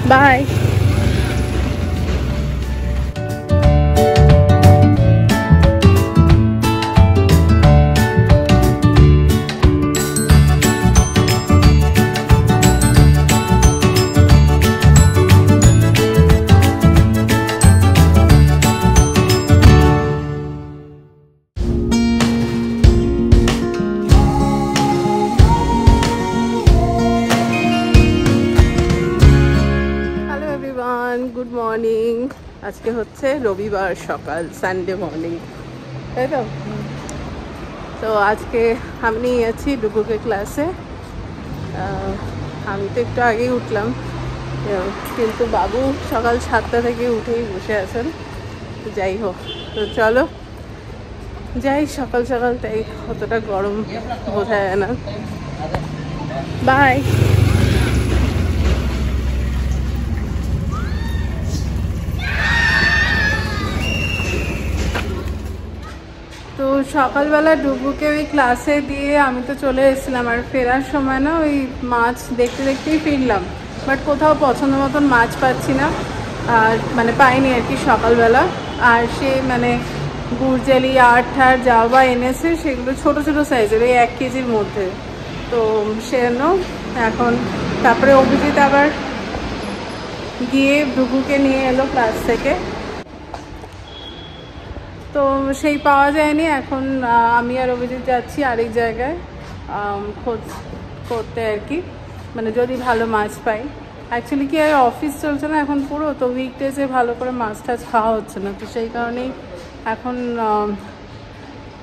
By. Good morning. আজকে হচ্ছে রবিবার সকাল, সানডে মর্নিং, তাই তো? তো আজকে আমি আছি ডুগুকে ক্লাসে। আমি তো একটু আগেই উঠলাম, কিন্তু বাবু সকাল 7টা থেকে উঠেই বসে আছেন। যাই হোক, তো চলো যাই। সকাল সকাল তাই অতটা গরম বোঝা যায় না। বাই। তো সকালবেলা ডুগুকে ওই ক্লাসে দিয়ে আমি তো চলে এসেছিলাম, আর ফেরার সময় না ওই মাছ দেখতে দেখতেই ফিরলাম, বাট কোথাও পছন্দ মতন মাছ পাচ্ছি না, আর মানে পাইনি আর কি সকালবেলা। আর সে মানে গুড়জালি আর ঠার যা বা এনেছে সেগুলো ছোট ছোট সাইজের, ওই 1 কেজির মধ্যে। তো সেজন্য এখন তারপরে অভিজিৎ আবার গিয়ে ডুগুকে নিয়ে এলো ক্লাস থেকে, তো সেই পাওয়া যায়নি। এখন আমি আর অভিজিৎ যাচ্ছি আরেক জায়গায় খোঁজ করতে আর কি, মানে যদি ভালো মাছ পাই। অ্যাকচুয়ালি কি আর অফিস চলছে না এখন পুরো, তো উইকডেজে ভালো করে মাছ টাছ খাওয়া হচ্ছে না, তো সেই কারণেই এখন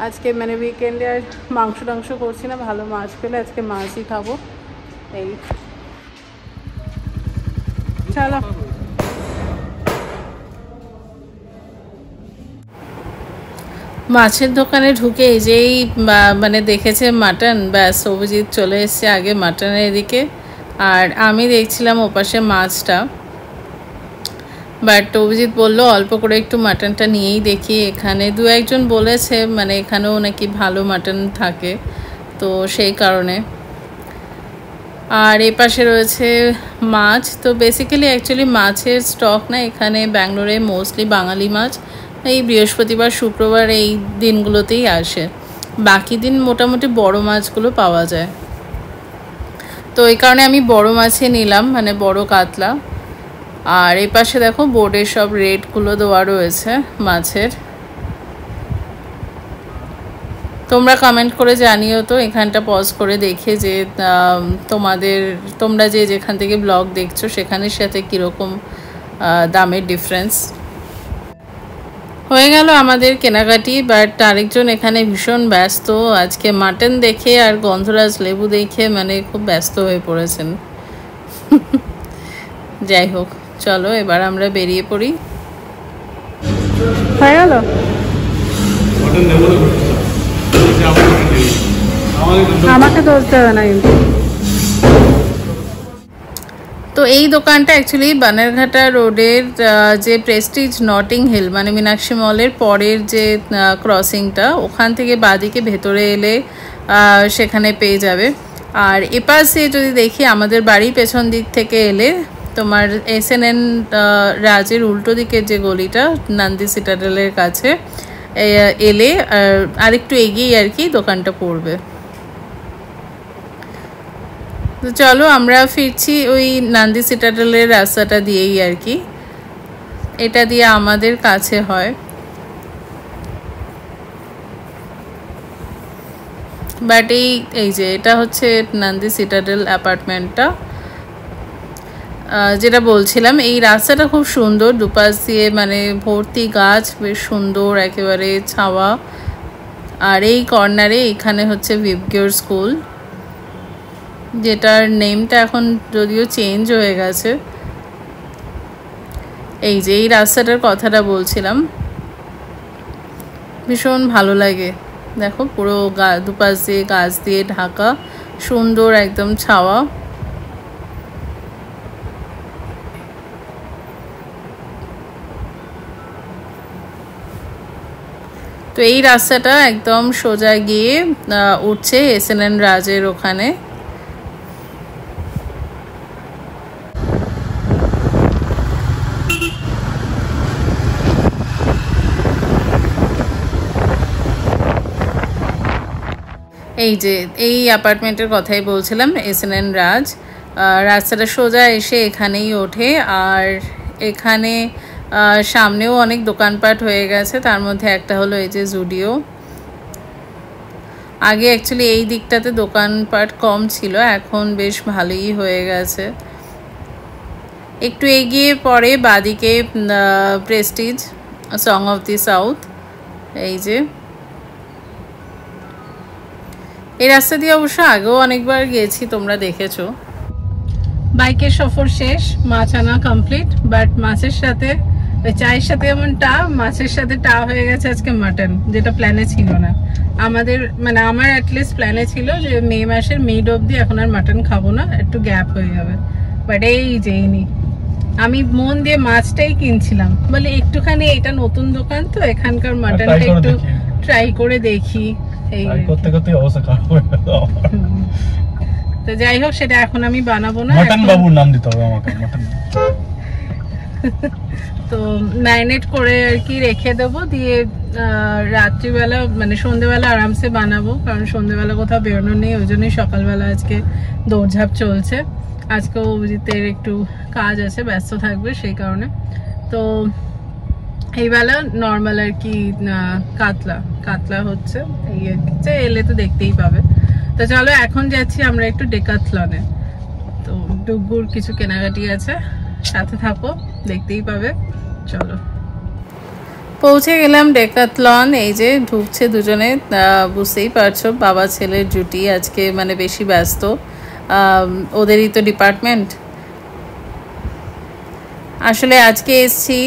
আজকে মানে উইকেন্ডে আর মাংস টাংস করছি না। ভালো মাছ পেলে আজকে মাছই খাবো। এই চলো। মাছের দোকানে ঢুকে যেই মানে দেখেছে মাটন, ব্যাস অভিজিৎ চলে এসছে আগে মাটনের এদিকে, আর আমি দেখছিলাম ওপাশে মাছটা। বাট অভিজিৎ বললো অল্প করে একটু মাটনটা নিয়েই দেখি। এখানে 2-1 জন বলেছে মানে এখানেও নাকি ভালো মাটন থাকে, তো সেই কারণে। আর এপাশে রয়েছে মাছ। তো বেসিক্যালি অ্যাকচুয়ালি মাছের স্টক না এখানে ব্যাঙ্গালোরে মোস্টলি বাঙালি মাছ এই বৃহস্পতিবার শুক্রবার এই দিনগুলোতেই আসে, বাকি দিন মোটামুটি বড় মাছগুলো পাওয়া যায়। তো এই কারণে আমি বড় মাছই নিলাম, মানে বড় কাতলা। আর এই পাশে দেখো বোর্ডে সব রেটগুলো দেওয়া রয়েছে মাছের। তোমরা কমেন্ট করে জানিও তো এখানটা পজ করে দেখে যে তোমরা যে যেখান থেকে ব্লগ দেখছো সেখানের সাথে কীরকম দামের ডিফারেন্স। হয়ে গেল আমাদের কেনাকাটি, বাট আরেকজন এখানে ভীষণ ব্যস্ত আজকে মাটন দেখে আর গন্ধরাজ লেবু দেখে, মানে খুব ব্যস্ত হয়ে পড়েছেন। যাই হোক, চলো এবার আমরা বেরিয়ে পড়ি। হয়ে গেল। আমাকে ধরতে হবে না কিন্তু। তো এই দোকানটা অ্যাকচুয়ালি বানারঘাটা রোডের যে প্রেস্টিজ নটিং হিল মানে মীনাক্ষী মলের পরের যে ক্রসিংটা, ওখান থেকে বাঁদিকে ভেতরে এলে সেখানে পেয়ে যাবে। আর এপাশে যদি দেখি আমাদের বাড়ির পেছন দিক থেকে এলে তোমার SNN রাজের উল্টো দিকের যে গলিটা নান্দি সিটাডেলের কাছে এলে আরেকটু এগিয়ে আর কি দোকানটা পড়বে। তো চলো আমরা ফিরছি ওই নান্দি সিটাডেলের রাস্তাটা দিয়েই আর কি, এটা দিয়ে আমাদের কাছে হয়। বাট এই যে এটা হচ্ছে নান্দি সিটাডেল অ্যাপার্টমেন্টটা, যেটা বলছিলাম। এই রাস্তাটা খুব সুন্দর, দুপাশ দিয়ে মানে ভর্তি গাছ, বেশ সুন্দর একেবারে ছাওয়া। আর এই কর্নারে এখানে হচ্ছে ভিবগিওর স্কুল, যেটার নেমটা এখন যদিও চেঞ্জ হয়ে গেছে। এই যে এই রাস্তাটার কথাটা বলছিলাম, ভীষণ ভালো লাগে। দেখো পুরো দুপাশ দিয়ে গাছ দিয়ে ঢাকা, সুন্দর একদম ছাওয়া। তো এই রাস্তাটা একদম সোজা গিয়ে উঠছে SNN রাজের ওখানে। এই যে এই অ্যাপার্টমেন্টের কথাই বলছিলাম, SNN রাজ। রাস্তাটা সোজা এসে এখানেই ওঠে, আর এখানে সামনেও অনেক দোকানপাট হয়ে গেছে, তার মধ্যে একটা হলো এই যে জুডিও। আগে অ্যাকচুয়ালি এই দিকটাতে দোকানপাট কম ছিল, এখন বেশ ভালোই হয়ে গেছে। একটু এগিয়ে পরে বাদিকে Prestige song of the south. এই যে এই রাস্তা দিয়ে অবশ্য আগেও অনেকবার গেছি, তোমরা দেখেছো। বাইকের সফর শেষ, মাছ আনা কমপ্লিট, বাট মাছের সাথে চায়ের সাথে যেমন মাছের সাথে হয়ে গেছে আজকে মাটন, যেটা প্ল্যানে ছিল না আমাদের। মানে আমার অ্যাটলিস্ট প্ল্যানে ছিল যে মে মাসের মিড অবধি এখন আর মাটন খাবো না, একটু গ্যাপ হয়ে যাবে। বাট এই যেইনি আমি মন দিয়ে মাছটাই কিনছিলাম, বলে একটুখানি এটা নতুন দোকান তো এখানকার মাটনটা একটু ট্রাই করে দেখি। এই করতে করতে অবস্থা খারাপ হয়ে গেল। তো যাই হোক, সেটা এখন আমি বানাবো না, মটন বাবুর নাম দিতে হবে আমাকে। মটন তো ম্যারিনেট করে আর কি রেখে দেবো, দিয়ে রাত্রিবেলা মানে সন্ধ্যেবেলা আরামসে বানাবো, কারণ সন্ধ্যেবেলা কোথাও বেরোনো নেই, ওই জন্যই সকালবেলা আজকে দৌড়ঝাঁপ চলছে। আজকেও অভিজিতের একটু কাজ আছে, ব্যস্ত থাকবে সেই কারণে। তো এইবেলা নর্মাল আর কি কাতলা হচ্ছে, এই এলে তো দেখতেই পাবে। তো চলো এখন যাচ্ছি আমরা একটু ডেকাথলনে, তো ডুগুর কিছু কেনাকাটি আছে, সাথে থাকো, দেখতেই পাবে। চলো পৌঁছে গেলাম ডেকাথলন। এই যে ঢুকছে দুজনে, বুঝতেই পারছো বাবা ছেলের জুটি আজকে মানে বেশি ব্যস্ত, ওদেরই তো ডিপার্টমেন্ট। আসলে আজকে এসছি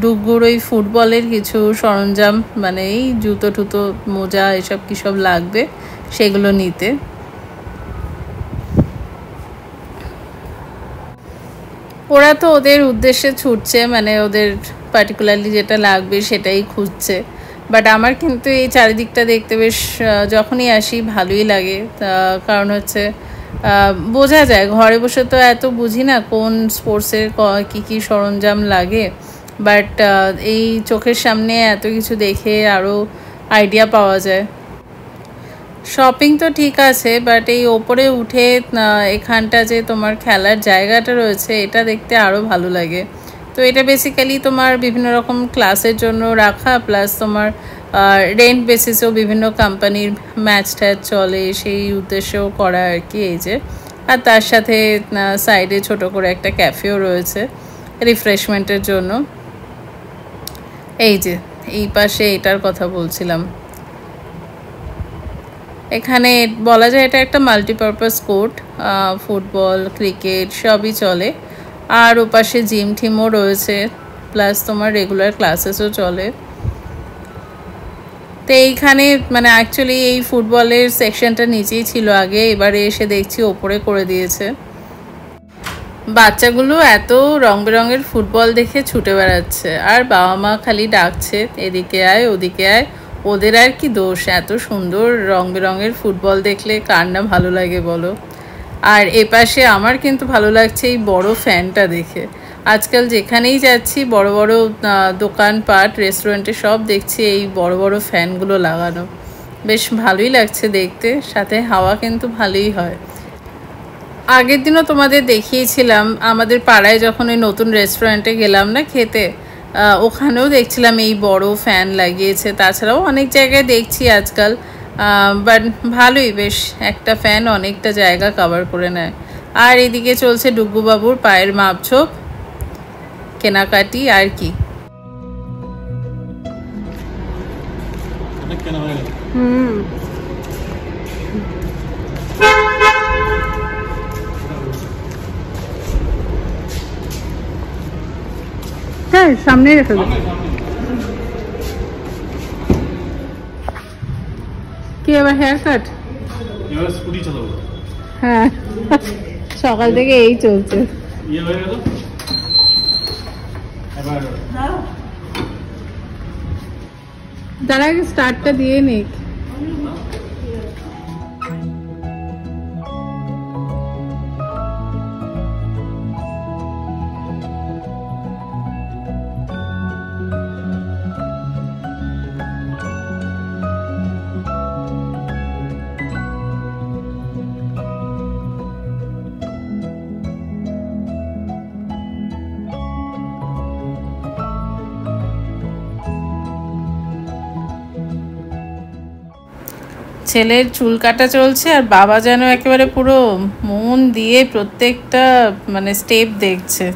ডুগুর ওই ফুটবলের কিছু সরঞ্জাম, মানে এই জুতো টুতো মোজা এসব কী সব লাগবে সেগুলো নিতে। ওরা তো ওদের উদ্দেশ্যে ছুটছে, মানে ওদের পার্টিকুলারলি যেটা লাগবে সেটাই খুঁজছে। বাট আমার কিন্তু এই চারিদিকটা দেখতে বেশ যখনই আসি ভালোই লাগে, কারণ হচ্ছে বোঝা যায়, ঘরে বসে তো এত বুঝি না কোন স্পোর্টসের কী কী সরঞ্জাম লাগে, বাট এই চোখের সামনে এত কিছু দেখে আরও আইডিয়া পাওয়া যায়। শপিং তো ঠিক আছে, বাট এই ওপরে উঠে এখানটা যে তোমার খেলার জায়গাটা রয়েছে এটা দেখতে আরও ভালো লাগে। তো এটা বেসিক্যালি তোমার বিভিন্ন রকম ক্লাসের জন্য রাখা, প্লাস তোমার রেন্ট বেসিসেও বিভিন্ন কোম্পানির ম্যাচ ট্যাচ চলে, সেই উদ্দেশ্যেও করা আর কি। এই যে, আর তার সাথে সাইডে ছোট করে একটা ক্যাফেও রয়েছে রিফ্রেশমেন্টের জন্য। এই যে এই পাশে এটার কথা বলছিলাম, এখানে বলা যায় এটা একটা মাল্টিপারপাস কোর্ট, ফুটবল ক্রিকেট সবই চলে, আর ওপাশে জিম টিমও রয়েছে, প্লাস তোমার রেগুলার ক্লাসেসও চলে। তো এইখানে মানে অ্যাকচুয়ালি এই ফুটবলের সেকশনটা নিচেই ছিল আগে, এবারে এসে দেখছি ওপরে করে দিয়েছে। বাচ্চাগুলো এত রং বেরঙের ফুটবল দেখে ছুটে বেড়াচ্ছে, আর বাবা মা খালি ডাকছে এদিকে আয় ওদিকে আয়। ওদের আর কি দোষ, এত সুন্দর রং বেরঙের ফুটবল দেখলে কার না ভালো লাগে বলো। আর এপাশে আমার কিন্তু ভালো লাগছে এই বড় ফ্যানটা দেখে। আজকাল যেখানেই যাচ্ছি বড় বড় দোকানপাট রেস্টুরেন্টে সব দেখছি এই বড় বড় ফ্যানগুলো লাগানো, বেশ ভালোই লাগছে দেখতে, সাথে হাওয়া কিন্তু ভালোই হয়। আগের দিনও তোমাদের দেখিয়েছিলাম আমাদের পাড়ায় যখন ওই নতুন রেস্টুরেন্টে গেলাম না খেতে, ওখানেও দেখছিলাম এই বড় ফ্যান লাগিয়েছে, তাছাড়াও অনেক জায়গায় দেখছি আজকাল, বাট ভালোই, বেশ একটা ফ্যান অনেকটা জায়গা কভার করে নেয়। আর এদিকে চলছে ডুগুবাবুর পায়ের মাপঝোপ, কেনাকাটি আর কি। হ্যাঁ সামনে রেখে দেবো। কি আবার হেয়ার কাট? হ্যাঁ সকাল থেকে এই চলছে। তার আগে স্টার্টটা দিয়ে নিক। ছেলের চুল কাটা চলছে আর বাবা যেন একেবারে পুরো মন দিয়ে প্রত্যেকটা মানে স্টেপ দেখছে।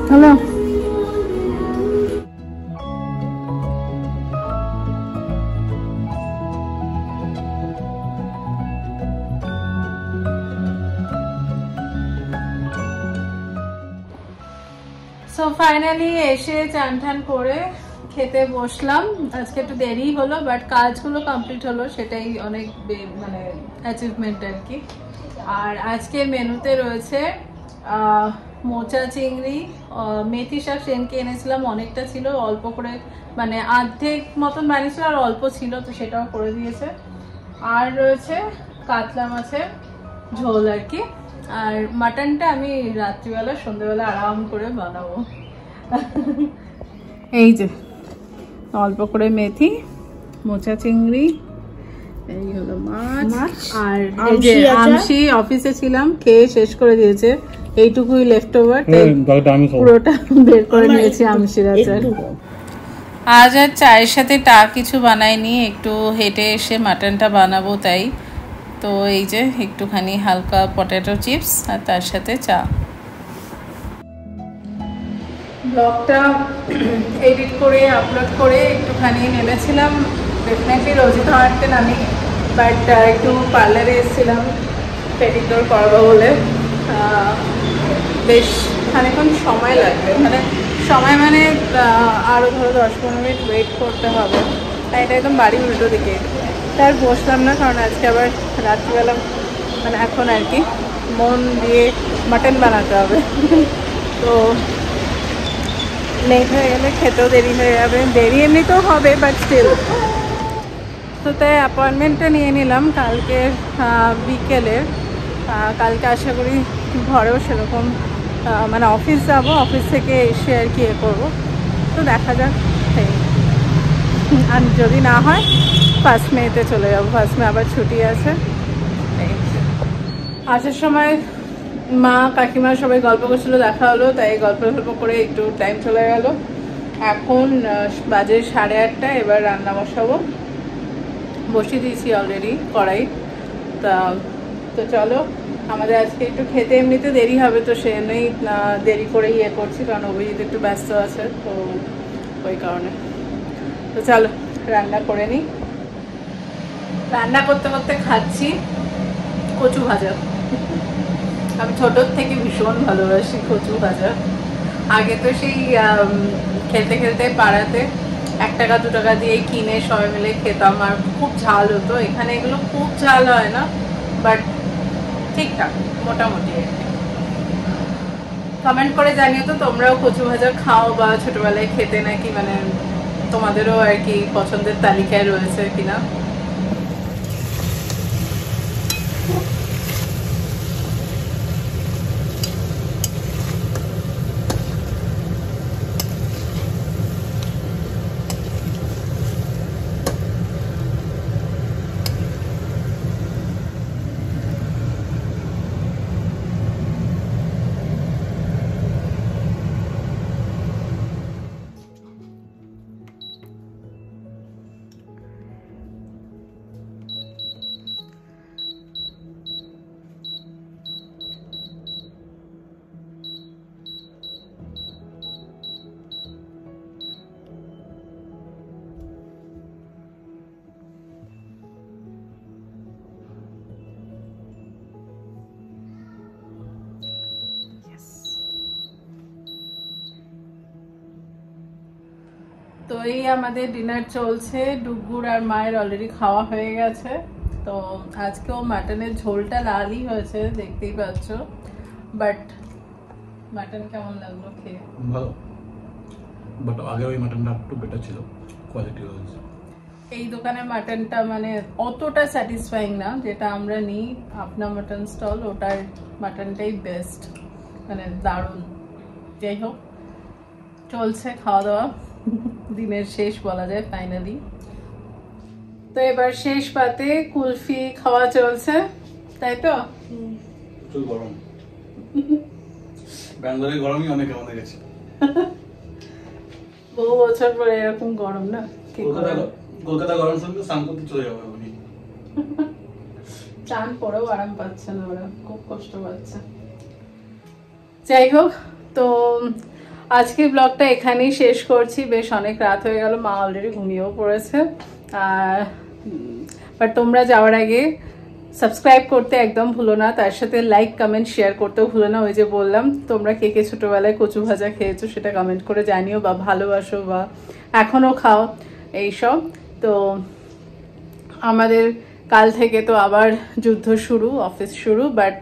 হ্যালো, সো ফাইনালি এসে চান ঠান করে খেতে বসলাম। আজকে একটু দেরি হলো, বাট কাজগুলো কমপ্লিট হলো, সেটাই অনেক মানে অ্যাচিভমেন্ট আর কি। আর আজকের মেনুতে রয়েছে মোচা চিংড়ি, মেথি শাক সেনকে এনেছিলাম, অনেকটা ছিল, অল্প করে মানে অর্ধেক মতন বানিয়েছিল আর অল্প ছিল, তো সেটাও করে দিয়েছে। আর রয়েছে কাতলা মাছের ঝোল আর কি। আর মাটনটা আমি রাত্রিবেলা সন্ধ্যেবেলা আরাম করে বানাবো। এই যে অল্প করে মেথি, মোচা চিংড়ি, এই হলো মাছ। আর এই যে আমশি অফিসে ছিলাম, খেয়ে শেষ করে দিয়েছে, এইটুকুই লেফট ওভার, পুরোটা বের করে নিয়েছি আমশির আচার। আজ আর চায়ের সাথে কিছু বানাইনি, একটু হেঁটে এসে মাটনটা বানাবো তাই। তো এই যে একটুখানি হালকা পটেটো চিপস আর তার সাথে চা। ব্লগটা এডিট করে আপলোড করে একটুখানি নেমেছিলাম, ডেফিনেটলি রোজই তো হাঁটতে নামি, বাট একটু পার্লারে এসেছিলাম পেডিকিউর করবো বলে। বেশ খানিকক্ষণ সময় লাগবে, মানে সময় মানে আরও ধরো 10-15 মিনিট ওয়েট করতে হবে, তাই এটা একদম বাড়ি উল্টো দিকে। তার বসলাম না, কারণ আজকে আবার রাত্রিবেলা মানে এখন আর কি মন দিয়ে মাটন বানাতে হবে। তো লেট হয়ে গেলে খেতেও দেরি হয়ে যাবে, দেরি এমনিতেও হবে, বাট স্টিল। তো তাই অ্যাপয়েন্টমেন্টটা নিয়ে নিলাম কালকে বিকেলের। কালকে আশা করি ঘরেও সেরকম মানে অফিস যাব, অফিস থেকে এসে আর কি করবো, তো দেখা যাক। আর যদি না হয় 1 মেতে চলে যাবো, 1 মে আবার ছুটি আছে। আসার সময় মা কাকিমা সবাই গল্প করছিল, দেখা হলো, তাই গল্প করে একটু টাইম চলে গেল। এখন বাজে 8:30, এবার রান্না বসাবো, বসিয়ে দিয়েছি অলরেডি কড়াই। তো চলো, আমাদের আজকে একটু খেতে এমনিতে দেরি হবে, তো সে জন্যই দেরি করে করছি, কারণ অভিজিৎ একটু ব্যস্ত আছে, তো ওই কারণে। তো চলো রান্না করে নিই। রান্না করতে করতে খাচ্ছি কচু ভাজা। আমি ছোটোর থেকে ভীষণ ভালোবাসি কচু ভাজা। আগে তো সেই খেলতে খেলতে পাড়াতে 1 টাকা 2 টাকা দিয়ে কিনে সবাই মিলে খেতাম, আর খুব ঝাল হতো। এখানে এগুলো খুব ঝাল হয় না, বাট ঠিকঠাক মোটামুটি। কমেন্ট করে জানিও তো তোমরাও কচু ভাজা খাও, বা ছোটবেলায় খেতে নাকি, মানে তোমাদেরও আর কি পছন্দের তালিকায় রয়েছে কিনা। তো এই আমাদের ডিনার চলছে, ডুগুর আর মায়ের অলরেডি খাওয়া হয়ে গেছে। তো আজকেও মাটনের ঝোলটা লালই হয়েছে, দেখতেই পাচ্ছ। বাট মাটন কেমন লাগলো খেয়ে? ভালো, বাট আগে ওই মাটনটা একটু বেটার ছিল, কোয়ালিটি ওয়াইজ। এই দোকানের মাটনটা মানে অতটা স্যাটিসফাইং না, যেটা আমরা নিই আপনা মাটন স্টল, ওটার মাটনটাই বেস্ট, মানে দারুণ। যাই হোক, চলছে খাওয়া দাওয়া, দিনের শেষ বলা যায় ফাইনালি। তো এবার শেষ পাতে কুলফি খাওয়া চলছে, তাই তো? প্রচুর গরম। ব্যাঙ্গালোরে গরমই অনেক আমাদের কাছে। বহু বছর পরে এরকম গরম না? কলকাতা গরম শুনলে স্নান করতে চলে যাবে উনি। চান পরেও আরাম পাচ্ছে না, ওরা খুব কষ্ট পাচ্ছে। যাই হোক, তো আজকের ব্লগটা এখানেই শেষ করছি। বেশ অনেক রাত হয়ে গেল, মা অলরেডি ঘুমিয়েও পড়েছে। বাট তোমরা যাওয়ার আগে সাবস্ক্রাইব করতে একদম ভুলো না, তার সাথে লাইক কমেন্ট শেয়ার করতেও ভুলো না। ওই যে বললাম, তোমরা কে কে ছোটবেলায় কচু ভাজা খেয়েছো সেটা কমেন্ট করে জানিও, বা ভালোবাসো বা এখনো খাও এইসব। তো আমাদের কাল থেকে তো আবার যুদ্ধ শুরু, অফিস শুরু। বাট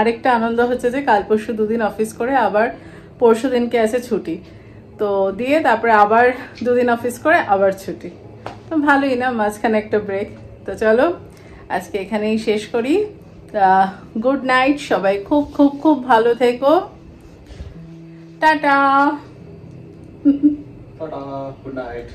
আরেকটা আনন্দ হচ্ছে যে কাল পরশু দুদিন অফিস করে আবার পরশু দিনকে আছে ছুটি, তো দিয়ে তারপরে আবার দুদিন অফিস করে আবার ছুটি। তো ভালোই না, মাঝখানে একটা ব্রেক। তো চলো আজকে এখানেই শেষ করি। গুড নাইট, সবাই খুব খুব খুব ভালো থেকো। টাটা। Tata, good night.